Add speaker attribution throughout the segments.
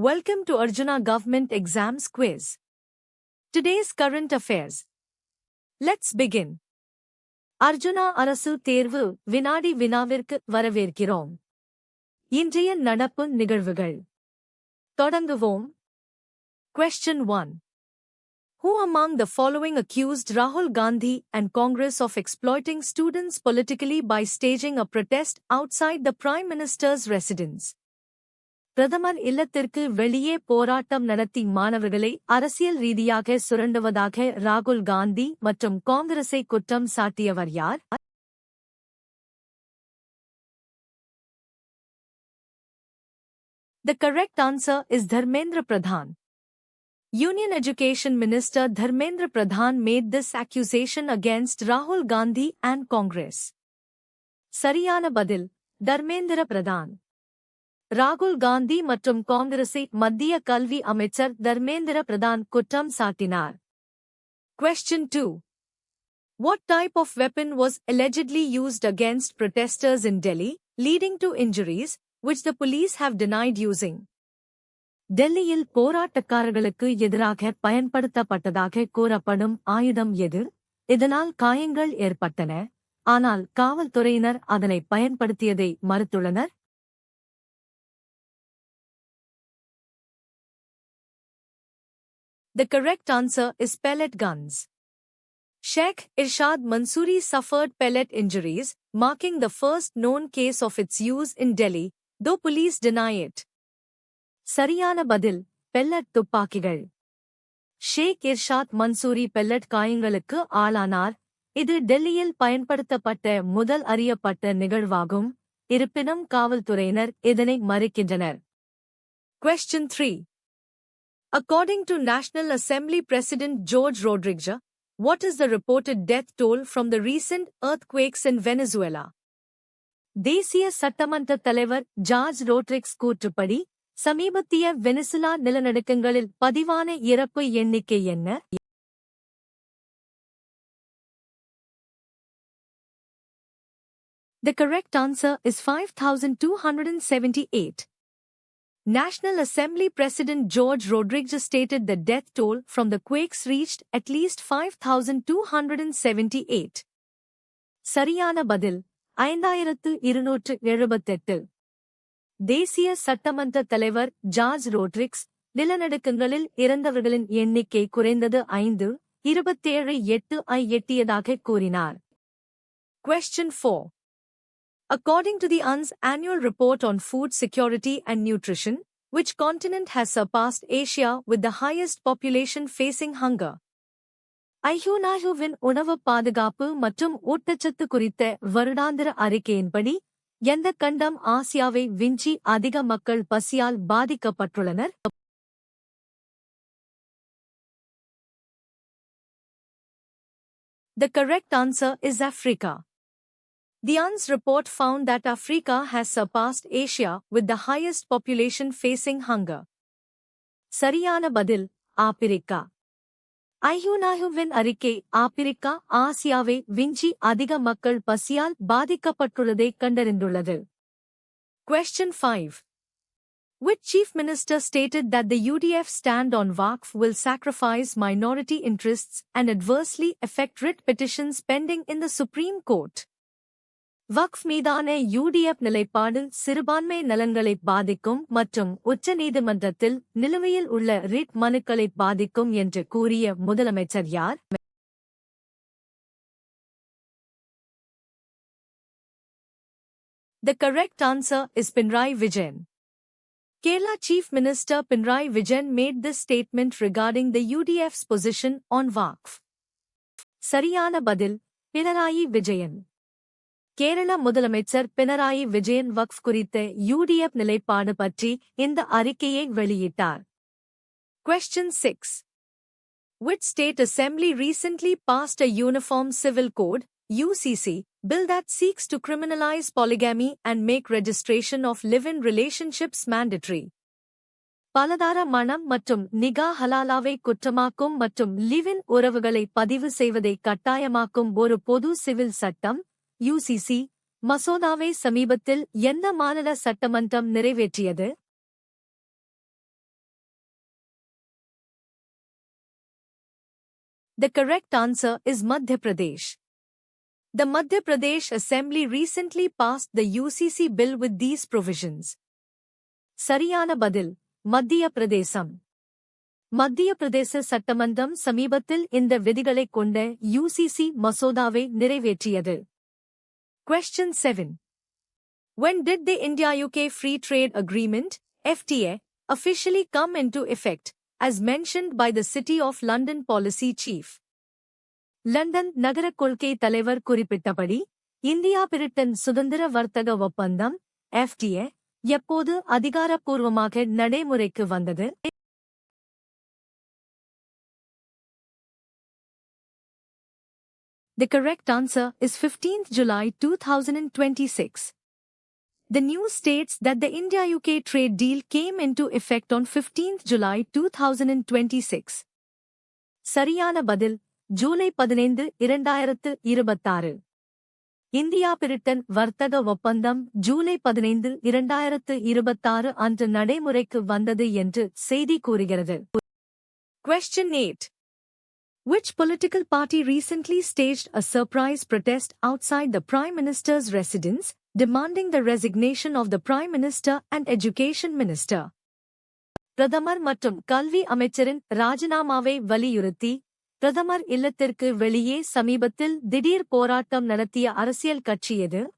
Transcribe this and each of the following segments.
Speaker 1: Welcome to Arjuna Government Exams Quiz. Today's current affairs. Let's begin. Arjuna அரசு தேர்வு வினாடி வினாவிற்கு வரவேற்கிறோம். இன்றைய நடப்பு நிகழ்வுகள். தொடங்குவோம். Question 1. Who among the following accused Rahul Gandhi and Congress of exploiting students politically by staging a protest outside the Prime Minister's residence? பிரதமர் இல்லத்திற்கு வெளியே போராட்டம் நடத்தி மாணவர்களை அரசியல் ரீதியாக சுரண்டுவதாக ராகுல் காந்தி மற்றும் காங்கிரஸை குற்றம் சாட்டியவர் யார்? The correct answer is Dharmendra Pradhan. Union Education Minister Dharmendra Pradhan made this accusation against Rahul Gandhi and Congress. சரியான பதில் தர்மேந்திர பிரதான். ராகுல் காந்தி மற்றும் காங்கிரஸை மத்திய கல்வி அமைச்சர் தர்மேந்திர பிரதான் குற்றம் சாட்டினார். Question 2. What type of weapon was allegedly used against protesters in Delhi, leading to injuries, which the police have denied using? டெல்லியில் போராட்டக்காரர்களுக்கு எதிராக பயன்படுத்தப்பட்டதாக கூறப்படும் ஆயுதம் எது? இதனால் காயங்கள் ஏற்பட்டன, ஆனால் காவல்துறையினர் அதனை பயன்படுத்தியதை மறுத்துள்ளனர். The correct answer is pellet guns. Sheikh Irshad Mansoori suffered pellet injuries, marking the first known case of its use in Delhi, though police deny it. சரியான பதில் பெல்லட் துப்பாக்கிகள். ஷேக் இர்ஷாத் மன்சூரி பெல்லட் காயங்களுக்கு ஆளானார். இது டெல்லியில் பயன்படுத்தப்பட்ட முதல் அறியப்பட்ட நிகழ்வாகும். இருப்பினும் காவல்துறையினர் இதனை மறுக்கின்றனர். Question 3. According to National Assembly President George Rodriguez, what is the reported death toll from the recent earthquakes in Venezuela? தேசிய சட்டமன்ற தலைவர் ஜார்ஜ் ரோட்ரிக்ஸ் கூற்றுப்படி சமீபத்திய வெனிசுலா நிலநடுக்கங்களில் பதிவான இறப்பு எண்ணிக்கை என்ன? The correct answer is 5,278. National Assembly President George Rodriguez stated the death toll from the quakes reached at least 5,278. சரியான பதில் 5,278. தேசிய சட்டமன்ற தலைவர் ஜார்ஜ் ரோட்ரிக்ஸ் நிலநடுக்கங்களில் இறந்தவர்களின் எண்ணிக்கை குறைந்தது 5,27 ஐ எட்டியதாக கூறினார். Question 4. According to the UN's annual report on food security and nutrition, which continent has surpassed Asia with the highest population facing hunger? ஐயுவின் உணவு பாதுகாப்பு மற்றும் ஊட்டச்சத்து குறித்த வருடாந்திர அறிக்கையின்படி எந்த கண்டம் ஆசியாவை விஞ்சி அதிக மக்கள் பசியால் பாதிக்கப்பட்டுள்ளனர்? The correct answer is Africa. The UN's report found that Africa has surpassed Asia with the highest population facing hunger. சரியான பதில் ஆப்பிரிக்கா. ஐயுவின் அறிக்கை ஆப்பிரிக்கா ஆசியாவை விஞ்சி அதிக மக்கள் பசியால் பாதிக்கப்பட்டுள்ளதை கண்டறிந்துள்ளது. Question 5. Which chief minister stated that the UDF stand on Waqf will sacrifice minority interests and adversely affect writ petitions pending in the Supreme Court? வக்ஃப் மீதான UDF நிலைப்பாடு சிறுபான்மை நலன்களை பாதிக்கும் மற்றும் உச்ச நீதிமன்றத்தில் நிலுவையில் உள்ள ரிட் மனுக்களை பாதிக்கும் என்று கூறிய முதலமைச்சர் யார்? The correct answer is Pinarayi Vijayan. Kerala Chief Minister Pinarayi Vijayan made this statement regarding the UDF's position on Waqf. சரியான பதில் பினராயி விஜயன். கேரள முதலமைச்சர் பினராயி விஜயன் வக்ஃப் குறித்த யூடிஎஃப் நிலைப்பாடு பற்றி இந்த அறிக்கையை வெளியிட்டார். Question 6. Which state assembly recently passed a Uniform Civil Code (UCC) bill that seeks to criminalize polygamy and make registration of live-in relationships mandatory? பலதார மணம் மற்றும் நிகா ஹலாலாவை குற்றமாக்கும் மற்றும் லிவ்-இன் உறவுகளை பதிவு செய்வதை கட்டாயமாக்கும் ஒரு பொது சிவில் சட்டம் UCC மசோதாவை சமீபத்தில் எந்த மாநில சட்டமன்றம் நிறைவேற்றியது? The correct answer is Madhya Pradesh. The Madhya Pradesh Assembly recently passed the UCC bill with these provisions. சரியான பதில் மத்திய பிரதேசம். மத்திய பிரதேச சட்டமன்றம் சமீபத்தில் இந்த விதிகளைக் கொண்ட UCC மசோதாவை நிறைவேற்றியது. Question 7. When did the India-UK Free Trade Agreement, FTA, officially come into effect, as mentioned by the City of London policy chief? London நகரக் கொள்கை தலைவர் குறிப்பிட்டபடி இந்தியா பிரிட்டன் சுதந்திர வர்த்தக ஒப்பந்தம் FTA எப்போது அதிகாரப்பூர்வமாக நடைமுறைக்கு வந்தது? The correct answer is 15th July 2026. The news states that the India-UK trade deal came into effect on 15th July 2026. சரியான பதில் ஜூலை 15, 2026. இந்தியா பிரிட்டன் வர்த்தக ஒப்பந்தம் ஜூலை 15, 2026 அன்று நடைமுறைக்கு வந்தது என்று செய்தி கூறுகிறது. Question 8. Which political party recently staged a surprise protest outside the Prime Minister's residence, demanding the resignation of the Prime Minister and Education Minister? பிரதமர் மற்றும் கல்வி அமைச்சரின் ராஜினாமாவை வலியுறுத்தி பிரதமர் இல்லத்திற்கு வெளியே சமீபத்தில் திடீர் போராட்டம் நடத்திய அரசியல் கட்சி எது?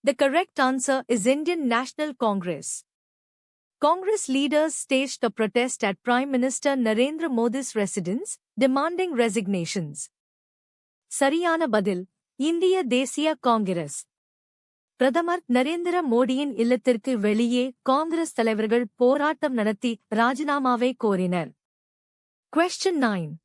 Speaker 1: The correct answer is Indian National Congress. Congress leaders staged a protest at Prime Minister Narendra Modi's residence, demanding resignations. சரியான பதில் இந்திய தேசிய காங்கிரஸ். பிரதமர் நரேந்திர மோடியின் இல்லத்திற்கு வெளியே காங்கிரஸ் தலைவர்கள் போராட்டம் நடத்தி ராஜினாமாவை கோரினர். Question 9.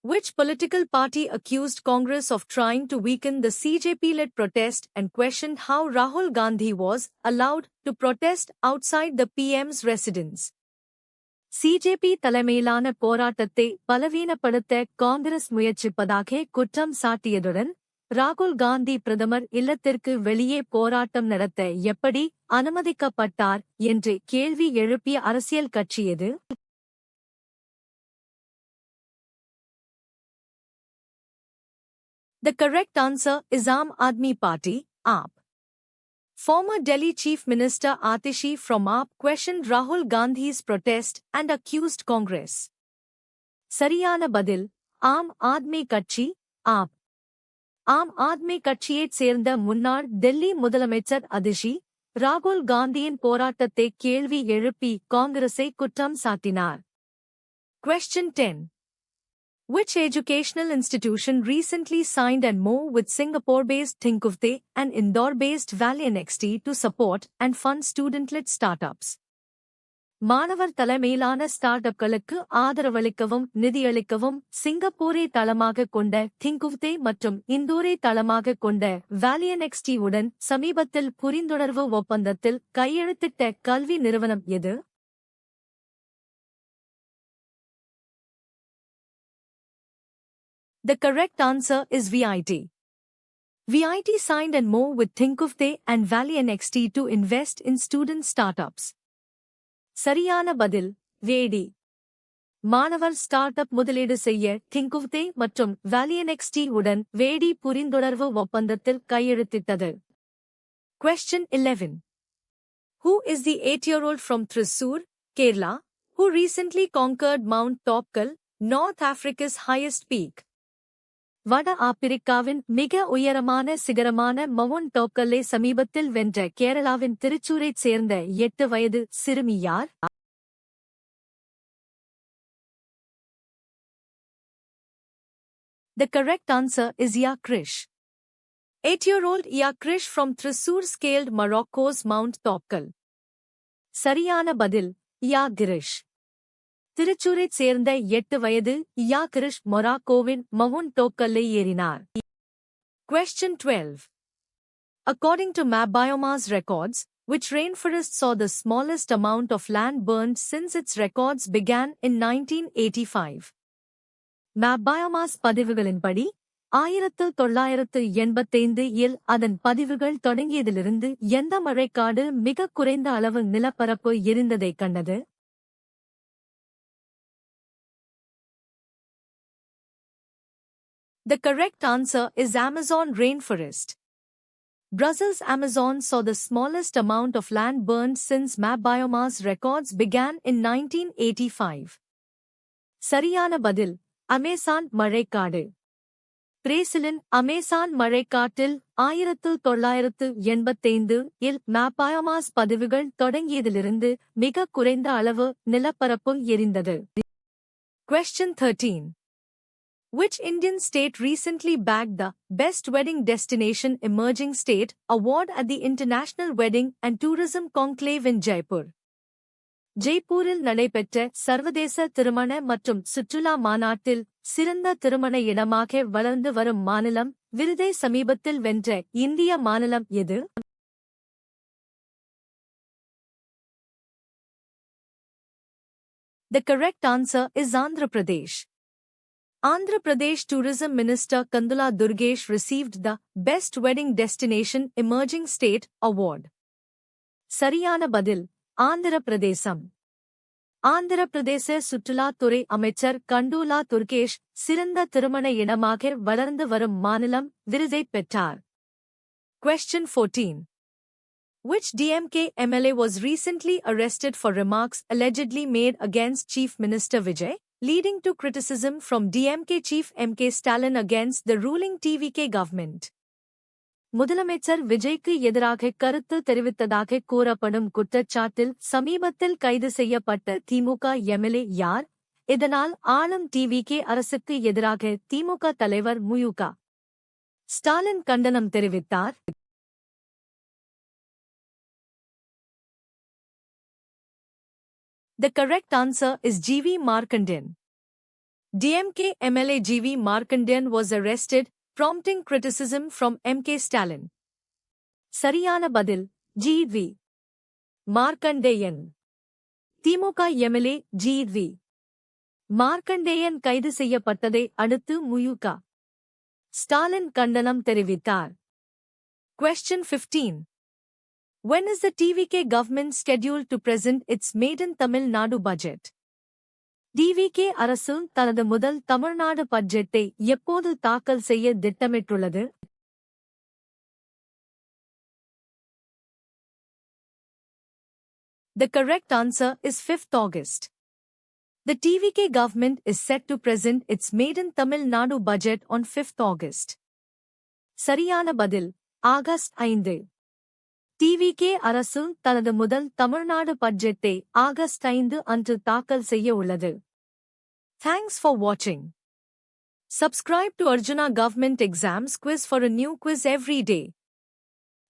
Speaker 1: Which political party accused Congress of trying to weaken the CJP-led protest and questioned how Rahul Gandhi was allowed to protest outside the PM's residence? CJP தலைமையிலான போராட்டத்தை பலவீனப்படுத்த காங்கிரஸ் முயற்சிப்பதாக குற்றம் சாட்டியதுடன் ராகுல் காந்தி பிரதமர் இல்லத்திற்கு வெளியே போராட்டம் நடத்த எப்படி அனுமதிக்கப்பட்டார் என்று கேள்வி எழுப்பிய அரசியல் கட்சி எது? The correct answer is Aam Aadmi Party, AAP. Former Delhi Chief Minister Atishi from AAP questioned Rahul Gandhi's protest and accused Congress. சரியான பதில் ஆம் ஆத்மி கட்சி, AAP. ஆம் ஆத்மி கட்சியைச் சேர்ந்த முன்னாள் டெல்லி முதலமைச்சர் அதிஷி, ராகுல் காந்தியின் போராட்டத்தை கேள்வி எழுப்பி காங்கிரஸை குற்றம் சாட்டினார். Question 10. Which educational institution recently signed an MoU with Singapore-based Thinkuvte and Indore-based ValleyNXT to support and fund student-led startups? மாணவர் தலைமையிலான ஸ்டார்ட்-அப்களுக்கு ஆதரவளிக்கவும் நிதியளிக்கவும் சிங்கப்பூரை தளமாகக் கொண்ட திங்குவ்தே மற்றும் இந்தோரை தளமாகக் கொண்ட ValleyNXT உடன் சமீபத்தில் புரிந்துணர்வு ஒப்பந்தத்தில் கையெழுத்திட்ட கல்வி நிறுவனம் எது? The correct answer is VIT. VIT signed an MoU with Thinkuvte and ValleyNXT to invest in student startups. சரியான பதில் வேடி. மாணவர் ஸ்டார்ட்-அப் முதலீடு செய்ய Thinkuvte மற்றும் ValleyNXT உடன் வேடி புரிந்துணர்வு ஒப்பந்தத்தில் கையெழுத்திட்டது. Question 11. Who is the 8-year-old from Thrissur, Kerala, who recently conquered Mount Topkal, North Africa's highest peak? வட ஆப்பிரிக்காவின் மிக உயரமான சிகரமான மவுண்ட் டோப்கல்லை சமீபத்தில் வென்ற கேரளாவின் திருச்சூரைச் சேர்ந்த 8 வயது சிறுமி யார்? The correct answer is Ya Krish. 8-year-old Ya Krish from Thrissur scaled Morocco's Mount Topkal. சரியான பதில் Ya Girish. திருச்சூரைச் சேர்ந்த 8 வயது யா கிரிஷ் மொராக்கோவின் மவுண்ட் டோப்கல்லை ஏறினார். Question 12. According to MapBioma's records, which rainforest saw the smallest amount of land burned since its records began in 1985? MapBioma's பதிவுகளின்படி 1985 இல் அதன் பதிவுகள் தொடங்கியதிலிருந்து எந்த மழைக்காடு மிகக் குறைந்த அளவு நிலப்பரப்பு எரிந்ததைக் கண்டது? The correct answer is Amazon rainforest. Brazil's Amazon saw the smallest amount of land burned since map biomass records began in 1985. சரியான பதில் அமேசான் மழைக்காடு. பிரேசிலின் அமேசான் மழைக்காட்டில் 1985 இல் map biomass பதிவுகள் தொடங்கியதிலிருந்து மிகக் குறைந்த அளவு நிலப்பரப்பு எரிந்தது. Question 13. Which Indian state recently bagged the Best Wedding Destination Emerging State Award at the International Wedding and Tourism Conclave in Jaipur? ஜெய்ப்பூரில் நடைபெற்ற சர்வதேச திருமண மற்றும் சுற்றுலா மாநாட்டில் சிறந்த திருமண இடமாக வளர்ந்து வரும் மாநிலம் விருதை சமீபத்தில் வென்ற இந்திய மாநிலம் எது? The correct answer is Andhra Pradesh. Andhra Pradesh Tourism Minister Kandula Durgesh received the Best Wedding Destination Emerging State Award. சரியான பதில் ஆந்திர பிரதேசம். ஆந்திர பிரதேச சுற்றுலாத் துறை அமைச்சர் கண்டூலா துர்கேஷ் சிறந்த திருமண இடமாக வளர்ந்து வரும் மாநிலம் விருதைப் பெற்றார். Question 14. Which DMK MLA was recently arrested for remarks allegedly made against Chief Minister Vijay, leading to criticism from DMK Chief M.K. Stalin against the ruling TVK government? முதலமைச்சர் விஜய்க்கு எதிராக கருத்து தெரிவித்ததாக கூறப்படும் குற்றச்சாட்டில் சமீபத்தில் கைது செய்யப்பட்ட திமுக எம்எல்ஏ யார்? இதனால் ஆளும் டிவிகே அரசுக்கு எதிராக திமுக தலைவர் மு.க. ஸ்டாலின் கண்டனம் தெரிவித்தார். The correct answer is G.V. Markandeyan. DMK MLA G.V. Markandeyan was arrested, prompting criticism from M.K. Stalin. சரியான பதில் G.V. Markandeyan. திமுக எம்எல்ஏ G.V. மார்க்கண்டேயன் கைது செய்யப்பட்டதை அடுத்து மு.க. ஸ்டாலின் கண்டனம் தெரிவித்தார். Question 15. When is the TVK government scheduled to present its maiden Tamil Nadu budget? TVK அரசு தனது முதல் தமிழ்நாடு பட்ஜெட்டை எப்போது தாக்கல் செய்ய திட்டமிட்டுள்ளது? The correct answer is 5th August. The TVK government is set to present its maiden Tamil Nadu budget on 5th August. சரியான பதில் ஆகஸ்ட் 5. TVK அரசு தனது முதல் தமிழ்நாடு பட்ஜெட்டை ஆகஸ்ட் 5 அன்று தாக்கல் செய்ய உள்ளது. Thanks for watching. Subscribe to Arjuna Government Exams Quiz for a new quiz every day.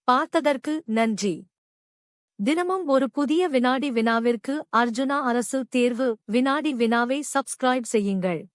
Speaker 1: பார்த்ததற்கு நன்றி. தினமும் ஒரு புதிய வினாடி வினாவிற்கு அர்ஜுனா அரசு தேர்வு வினாடி வினாவை சப்ஸ்கிரைப் செய்யுங்கள்.